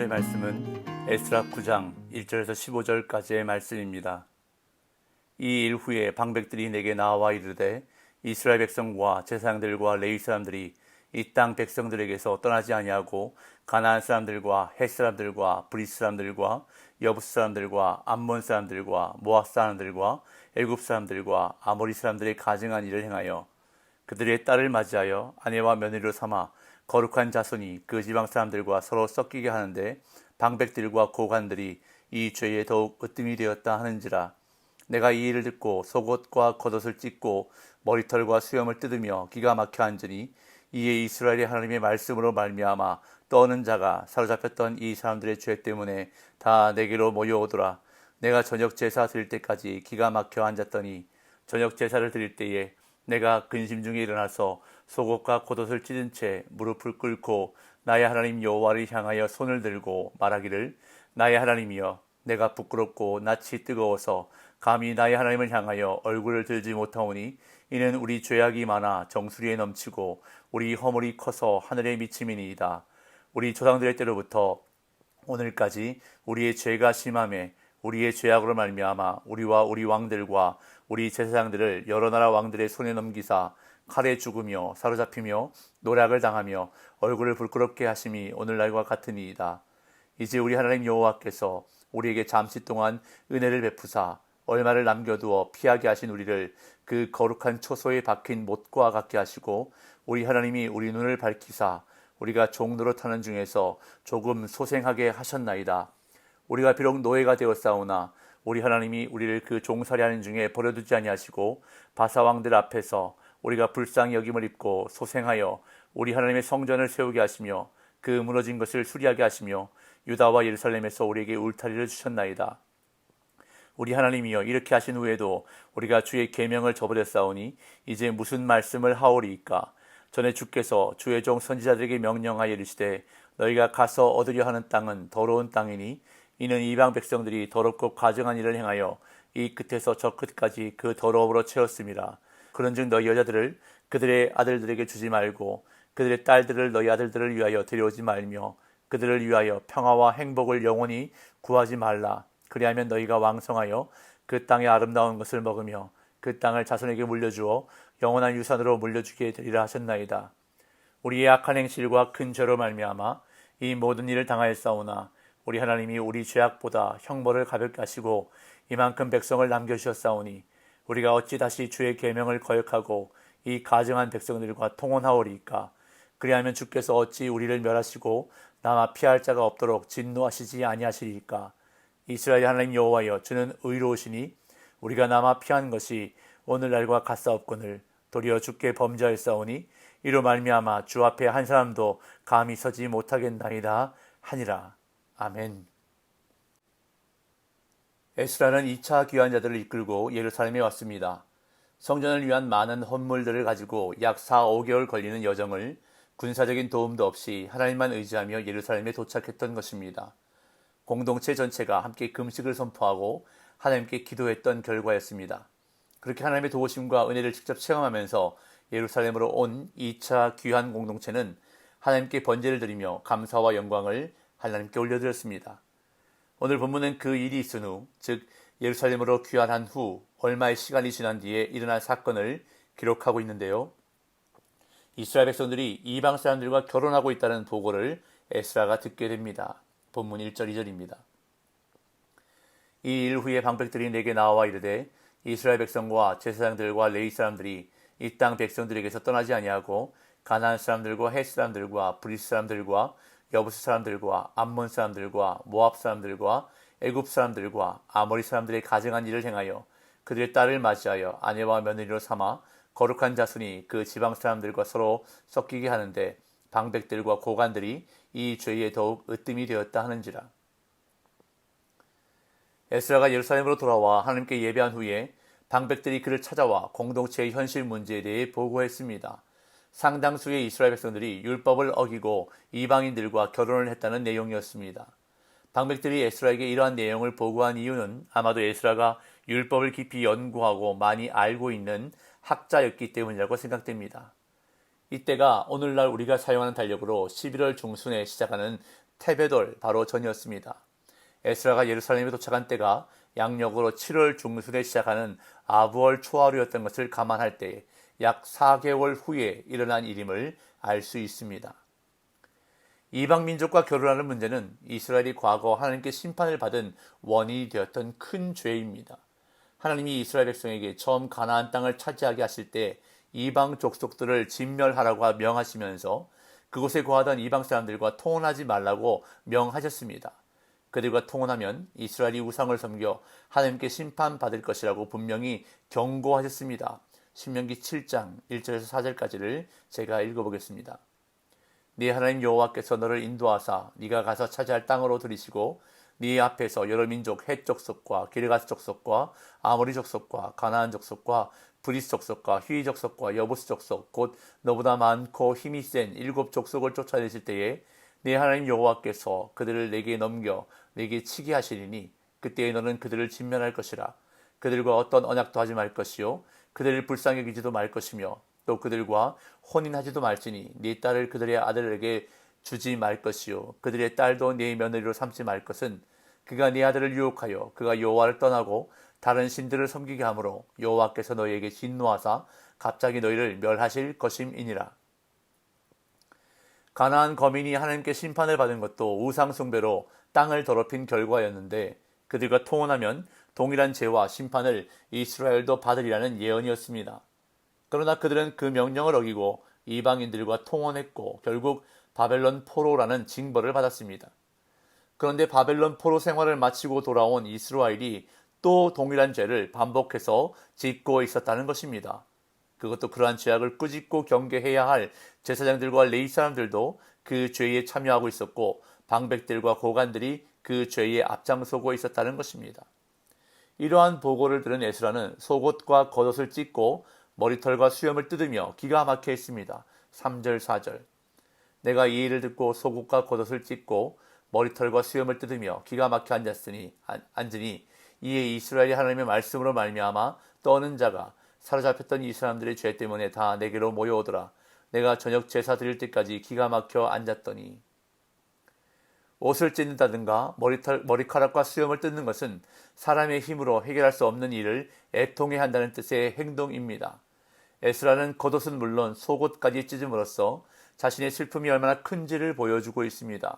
오늘의 말씀은 에스라 9장 1절에서 15절까지의 말씀입니다. 이 일 후에 방백들이 내게 나와 이르되 이스라엘 백성과 제사장들과 레위 사람들이 이 땅 백성들에게서 떠나지 아니하고 가나안 사람들과 헷 사람들과 브리스 사람들과 여부스 사람들과 암몬 사람들과 모압 사람들과 애굽 사람들과 아모리 사람들의 가증한 일을 행하여 그들의 딸을 맞이하여 아내와 며느리로 삼아 거룩한 자손이 그 지방 사람들과 서로 섞이게 하는데 방백들과 고관들이 이 죄에 더욱 으뜸이 되었다 하는지라. 내가 이 일을 듣고 속옷과 겉옷을 찢고 머리털과 수염을 뜯으며 기가 막혀 앉으니 이에 이스라엘의 하나님의 말씀으로 말미암아 떠오는 자가 사로잡혔던 이 사람들의 죄 때문에 다 내게로 모여오더라. 내가 저녁 제사 드릴 때까지 기가 막혀 앉았더니 저녁 제사를 드릴 때에 내가 근심 중에 일어나서 속옷과 겉옷을 찢은 채 무릎을 꿇고 나의 하나님 여호와를 향하여 손을 들고 말하기를 나의 하나님이여 내가 부끄럽고 낯이 뜨거워서 감히 나의 하나님을 향하여 얼굴을 들지 못하오니 이는 우리 죄악이 많아 정수리에 넘치고 우리 허물이 커서 하늘에 미침이니이다. 우리 조상들의 때로부터 오늘까지 우리의 죄가 심하매 우리의 죄악으로 말미암아 우리와 우리 왕들과 우리 제사장들을 여러 나라 왕들의 손에 넘기사 칼에 죽으며 사로잡히며 노략을 당하며 얼굴을 부끄럽게 하심이 오늘날과 같으니이다. 이제 우리 하나님 여호와께서 우리에게 잠시 동안 은혜를 베푸사 얼마를 남겨두어 피하게 하신 우리를 그 거룩한 초소에 박힌 못과 같게 하시고 우리 하나님이 우리 눈을 밝히사 우리가 종노릇 하는 중에서 조금 소생하게 하셨나이다. 우리가 비록 노예가 되었사오나 우리 하나님이 우리를 그 종살이하는 중에 버려두지 아니하시고 바사왕들 앞에서 우리가 불쌍히 여김을 입고 소생하여 우리 하나님의 성전을 세우게 하시며 그 무너진 것을 수리하게 하시며 유다와 예루살렘에서 우리에게 울타리를 주셨나이다. 우리 하나님이여 이렇게 하신 후에도 우리가 주의 계명을 저버렸사오니 이제 무슨 말씀을 하오리이까. 전에 주께서 주의 종 선지자들에게 명령하여 이르시되 너희가 가서 얻으려 하는 땅은 더러운 땅이니 이는 이방 백성들이 더럽고 가증한 일을 행하여 이 끝에서 저 끝까지 그 더러움으로 채웠습니다. 그런즉 너희 여자들을 그들의 아들들에게 주지 말고 그들의 딸들을 너희 아들들을 위하여 데려오지 말며 그들을 위하여 평화와 행복을 영원히 구하지 말라. 그리하면 너희가 왕성하여 그 땅의 아름다운 것을 먹으며 그 땅을 자손에게 물려주어 영원한 유산으로 물려주게 되리라 하셨나이다. 우리의 악한 행실과 큰 죄로 말미암아 이 모든 일을 당하였사오나 우리 하나님이 우리 죄악보다 형벌을 가볍게 하시고 이만큼 백성을 남겨주셨사오니 우리가 어찌 다시 주의 계명을 거역하고 이 가증한 백성들과 통혼하오리이까. 그리하면 주께서 어찌 우리를 멸하시고 남아 피할 자가 없도록 진노하시지 아니하시리이까. 이스라엘 하나님 여호와여 주는 의로우시니 우리가 남아 피한 것이 오늘날과 같사옵거늘 도리어 주께 범죄하였사오니 이로 말미암아 주 앞에 한 사람도 감히 서지 못하겠나이다 하니라. 아멘. 에스라는 2차 귀환 자들을 이끌고 예루살렘에 왔습니다. 성전을 위한 많은 헌물들을 가지고 약 4, 5개월 걸리는 여정을 군사적인 도움도 없이 하나님만 의지하며 예루살렘에 도착했던 것입니다. 공동체 전체가 함께 금식을 선포하고 하나님께 기도했던 결과였습니다. 그렇게 하나님의 도우심과 은혜를 직접 체험하면서 예루살렘으로 온 2차 귀환 공동체는 하나님께 번제를 드리며 감사와 영광을 하나님께 올려드렸습니다. 오늘 본문은 그 일이 있은 후, 즉 예루살렘으로 귀환한 후 얼마의 시간이 지난 뒤에 일어난 사건을 기록하고 있는데요. 이스라엘 백성들이 이방 사람들과 결혼하고 있다는 보고를 에스라가 듣게 됩니다. 본문 1절 2절입니다. 이 일 후에 방백들이 내게 나와 이르되 이스라엘 백성과 제사장들과 레위 사람들이 이 땅 백성들에게서 떠나지 아니하고 가나안 사람들과 헷 사람들과 브리스 사람들과 여부스 사람들과 암몬 사람들과 모압 사람들과 애굽 사람들과 아모리 사람들의 가증한 일을 행하여 그들의 딸을 맞이하여 아내와 며느리로 삼아 거룩한 자손이 그 지방 사람들과 서로 섞이게 하는데 방백들과 고관들이 이 죄에 더욱 으뜸이 되었다 하는지라. 에스라가 예루살렘으로 돌아와 하나님께 예배한 후에 방백들이 그를 찾아와 공동체의 현실 문제에 대해 보고했습니다. 상당수의 이스라엘 백성들이 율법을 어기고 이방인들과 결혼을 했다는 내용이었습니다. 방백들이 에스라에게 이러한 내용을 보고한 이유는 아마도 에스라가 율법을 깊이 연구하고 많이 알고 있는 학자였기 때문이라고 생각됩니다. 이때가 오늘날 우리가 사용하는 달력으로 11월 중순에 시작하는 테베돌 바로 전이었습니다. 에스라가 예루살렘에 도착한 때가 양력으로 7월 중순에 시작하는 아부월 초하루였던 것을 감안할 때에 약 4개월 후에 일어난 일임을 알 수 있습니다. 이방 민족과 결혼하는 문제는 이스라엘이 과거 하나님께 심판을 받은 원인이 되었던 큰 죄입니다. 하나님이 이스라엘 백성에게 처음 가나안 땅을 차지하게 하실 때 이방 족속들을 진멸하라고 명하시면서 그곳에 거하던 이방 사람들과 통혼하지 말라고 명하셨습니다. 그들과 통혼하면 이스라엘이 우상을 섬겨 하나님께 심판받을 것이라고 분명히 경고하셨습니다. 신명기 7장 1절에서 4절까지를 제가 읽어보겠습니다. 네 하나님 여호와께서 너를 인도하사 네가 가서 차지할 땅으로 들이시고 네 앞에서 여러 민족 헷 족속과 기르가스 족속과 아모리 족속과 가나안 족속과 브리스 족속과 휘 족속과 여부스 족속 곧 너보다 많고 힘이 센 7 족속을 쫓아내실 때에 네 하나님 여호와께서 그들을 내게 넘겨 내게 치게 하시리니 그때에 너는 그들을 진멸할 것이라. 그들과 어떤 언약도 하지 말 것이요 그들을 불쌍히 여기지도 말 것이며 또 그들과 혼인하지도 말지니 네 딸을 그들의 아들에게 주지 말 것이요 그들의 딸도 네 며느리로 삼지 말 것은 그가 네 아들을 유혹하여 그가 여호와를 떠나고 다른 신들을 섬기게 하므로 여호와께서 너희에게 진노하사 갑자기 너희를 멸하실 것임이니라. 가나안 거민이 하나님께 심판을 받은 것도 우상 숭배로 땅을 더럽힌 결과였는데 그들과 통혼하면 동일한 죄와 심판을 이스라엘도 받으리라는 예언이었습니다. 그러나 그들은 그 명령을 어기고 이방인들과 통혼했고 결국 바벨론 포로라는 징벌을 받았습니다. 그런데 바벨론 포로 생활을 마치고 돌아온 이스라엘이 또 동일한 죄를 반복해서 짓고 있었다는 것입니다. 그것도 그러한 죄악을 꾸짖고 경계해야 할 제사장들과 레위 사람들도 그 죄에 참여하고 있었고 방백들과 고관들이 그 죄에 앞장서고 있었다는 것입니다. 이러한 보고를 들은 에스라는 속옷과 겉옷을 찢고 머리털과 수염을 뜯으며 기가 막혀 했습니다. 3절 4절 내가 이 일을 듣고 속옷과 겉옷을 찢고 머리털과 수염을 뜯으며 기가 막혀 앉으니 이에 이스라엘이 하나님의 말씀으로 말미암아 떠는 자가 사로잡혔던 이 사람들의 죄 때문에 다 내게로 모여오더라. 내가 저녁 제사 드릴 때까지 기가 막혀 앉았더니. 옷을 찢는다든가 머리카락과 수염을 뜯는 것은 사람의 힘으로 해결할 수 없는 일을 애통해 한다는 뜻의 행동입니다. 에스라는 겉옷은 물론 속옷까지 찢음으로써 자신의 슬픔이 얼마나 큰지를 보여주고 있습니다.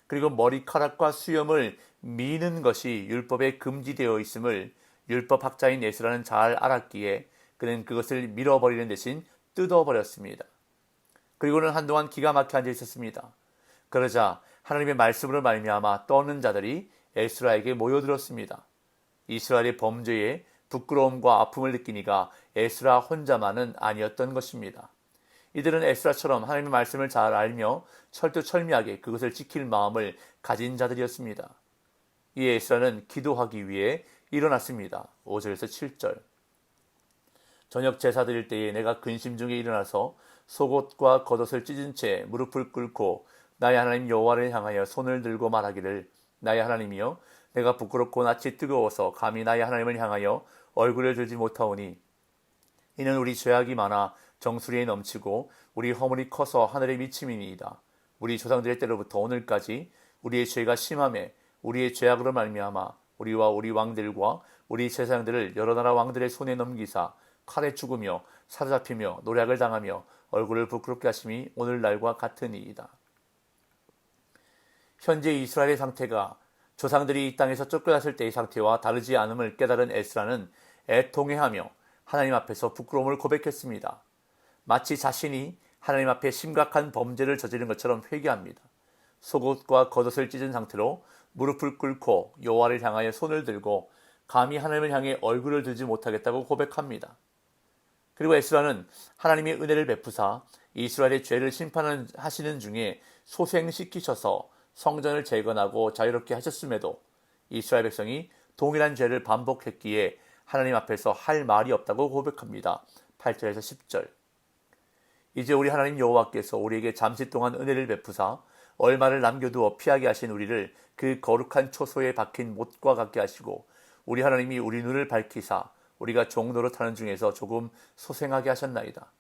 그리고 머리카락과 수염을 미는 것이 율법에 금지되어 있음을 율법학자인 에스라는 잘 알았기에 그는 그것을 밀어버리는 대신 뜯어버렸습니다. 그리고는 한동안 기가 막혀 앉아 있었습니다. 그러자 하나님의 말씀으로 말미암아 떠는 자들이 에스라에게 모여들었습니다. 이스라엘의 범죄에 부끄러움과 아픔을 느끼니가 에스라 혼자만은 아니었던 것입니다. 이들은 에스라처럼 하나님의 말씀을 잘 알며 철두철미하게 그것을 지킬 마음을 가진 자들이었습니다. 이에 에스라는 기도하기 위해 일어났습니다. 5절에서 7절 저녁 제사 드릴 때에 내가 근심 중에 일어나서 속옷과 겉옷을 찢은 채 무릎을 꿇고 나의 하나님 여호와를 향하여 손을 들고 말하기를 나의 하나님이여 내가 부끄럽고 낯이 뜨거워서 감히 나의 하나님을 향하여 얼굴을 들지 못하오니 이는 우리 죄악이 많아 정수리에 넘치고 우리 허물이 커서 하늘에 미침이니이다. 우리 조상들의 때로부터 오늘까지 우리의 죄가 심하매 우리의 죄악으로 말미암아 우리와 우리 왕들과 우리 제사장들을 여러 나라 왕들의 손에 넘기사 칼에 죽으며 사로잡히며 노략을 당하며 얼굴을 부끄럽게 하심이 오늘날과 같으니이다. 현재 이스라엘의 상태가 조상들이 이 땅에서 쫓겨났을 때의 상태와 다르지 않음을 깨달은 에스라는 애통해하며 하나님 앞에서 부끄러움을 고백했습니다. 마치 자신이 하나님 앞에 심각한 범죄를 저지른 것처럼 회개합니다. 속옷과 겉옷을 찢은 상태로 무릎을 꿇고 여호와를 향하여 손을 들고 감히 하나님을 향해 얼굴을 들지 못하겠다고 고백합니다. 그리고 에스라는 하나님의 은혜를 베푸사 이스라엘의 죄를 심판하시는 중에 소생시키셔서 성전을 재건하고 자유롭게 하셨음에도 이스라엘 백성이 동일한 죄를 반복했기에 하나님 앞에서 할 말이 없다고 고백합니다. 8절에서 10절 이제 우리 하나님 여호와께서 우리에게 잠시 동안 은혜를 베푸사 얼마를 남겨두어 피하게 하신 우리를 그 거룩한 초소에 박힌 못과 같게 하시고 우리 하나님이 우리 눈을 밝히사 우리가 종노릇하는 중에서 조금 소생하게 하셨나이다.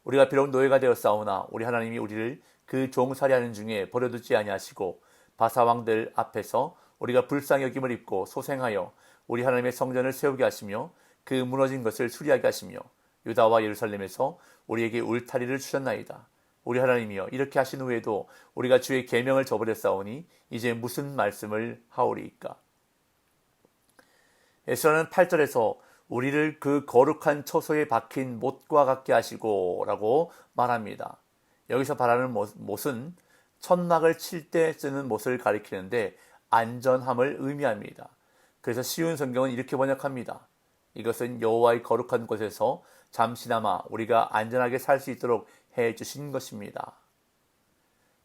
우리가 비록 노예가 되었사오나 우리 하나님이 우리를 그 종살이하는 중에 버려두지 아니하시고 바사왕들 앞에서 우리가 불쌍히 여김을 입고 소생하여 우리 하나님의 성전을 세우게 하시며 그 무너진 것을 수리하게 하시며 유다와 예루살렘에서 우리에게 울타리를 주셨나이다. 우리 하나님이여, 이렇게 하신 후에도 우리가 주의 계명을 저버렸사오니 이제 무슨 말씀을 하오리이까. 에스라는 8절에서 우리를 그 거룩한 처소에 박힌 못과 같게 하시고 라고 말합니다. 여기서 말하는 못은 천막을 칠 때 쓰는 못을 가리키는데 안전함을 의미합니다. 그래서 쉬운 성경은 이렇게 번역합니다. 이것은 여호와의 거룩한 곳에서 잠시나마 우리가 안전하게 살 수 있도록 해주신 것입니다.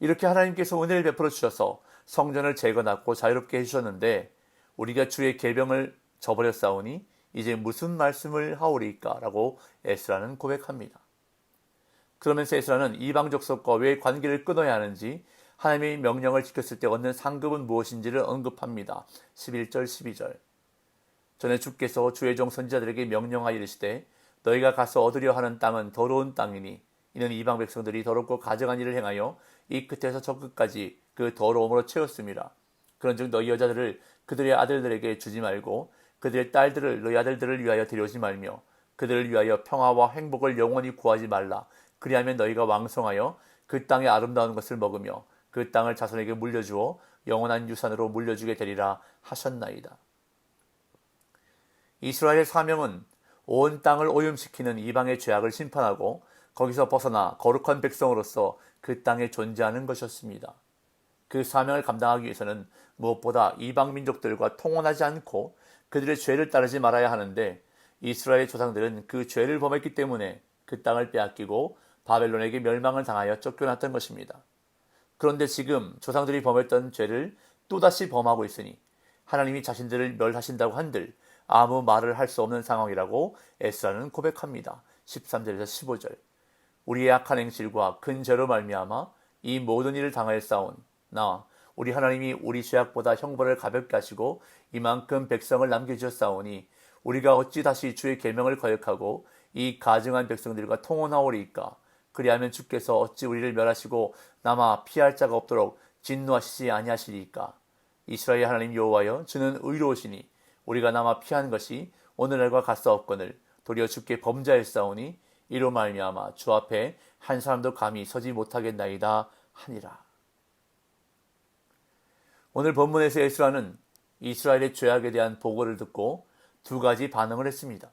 이렇게 하나님께서 은혜를 베풀어 주셔서 성전을 재건하고 자유롭게 해주셨는데 우리가 주의 계명을 저버렸사오니 이제 무슨 말씀을 하오리까 라고 에스라는 고백합니다. 그러면서 에스라는 이방 족속과 왜 관계를 끊어야 하는지, 하나님의 명령을 지켰을 때 얻는 상급은 무엇인지를 언급합니다. 11절 12절. 전에 주께서 주의 종 선지자들에게 명령하여 이르시되 너희가 가서 얻으려 하는 땅은 더러운 땅이니 이는 이방 백성들이 더럽고 가증한 일을 행하여 이 끝에서 저 끝까지 그 더러움으로 채웠습니다. 그런즉 너희 여자들을 그들의 아들들에게 주지 말고 그들의 딸들을 너희 아들들을 위하여 데려오지 말며 그들을 위하여 평화와 행복을 영원히 구하지 말라. 그리하면 너희가 왕성하여 그 땅의 아름다운 것을 먹으며 그 땅을 자손에게 물려주어 영원한 유산으로 물려주게 되리라 하셨나이다. 이스라엘의 사명은 온 땅을 오염시키는 이방의 죄악을 심판하고 거기서 벗어나 거룩한 백성으로서 그 땅에 존재하는 것이었습니다. 그 사명을 감당하기 위해서는 무엇보다 이방 민족들과 통혼하지 않고 그들의 죄를 따르지 말아야 하는데 이스라엘의 조상들은 그 죄를 범했기 때문에 그 땅을 빼앗기고 바벨론에게 멸망을 당하여 쫓겨났던 것입니다. 그런데 지금 조상들이 범했던 죄를 또다시 범하고 있으니 하나님이 자신들을 멸하신다고 한들 아무 말을 할 수 없는 상황이라고 에스라는 고백합니다. 13절에서 15절. 우리의 악한 행실과 큰 죄로 말미암아 이 모든 일을 당하였사온 나 우리 하나님이 우리 죄악보다 형벌을 가볍게 하시고 이만큼 백성을 남겨주셨사오니 우리가 어찌 다시 주의 계명을 거역하고 이 가증한 백성들과 통혼하오리이까. 그리하면 주께서 어찌 우리를 멸하시고 남아 피할 자가 없도록 진노하시지 아니하시리이까. 이스라엘 하나님 여호와여, 주는 의로우시니 우리가 남아 피한 것이 오늘날과 같사옵거늘 도리어 주께 범죄하였사오니 이로 말미암아 주 앞에 한 사람도 감히 서지 못하겠나이다 하니라. 오늘 본문에서 에스라는 이스라엘의 죄악에 대한 보고를 듣고 두 가지 반응을 했습니다.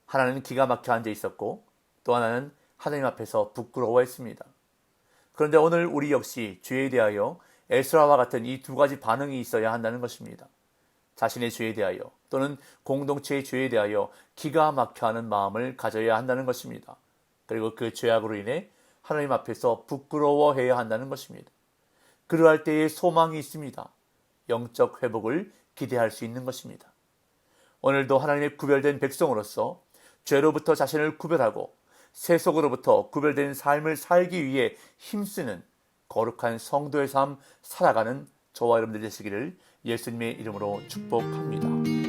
하나는 기가 막혀 앉아 있었고 또 하나는 하나님 앞에서 부끄러워했습니다. 그런데 오늘 우리 역시 죄에 대하여 에스라와 같은 이 두 가지 반응이 있어야 한다는 것입니다. 자신의 죄에 대하여 또는 공동체의 죄에 대하여 기가 막혀하는 마음을 가져야 한다는 것입니다. 그리고 그 죄악으로 인해 하나님 앞에서 부끄러워해야 한다는 것입니다. 그러할 때에 소망이 있습니다. 영적 회복을 기대할 수 있는 것입니다. 오늘도 하나님의 구별된 백성으로서 죄로부터 자신을 구별하고 세속으로부터 구별된 삶을 살기 위해 힘쓰는 거룩한 성도의 삶 살아가는 저와 여러분들 되시기를 예수님의 이름으로 축복합니다.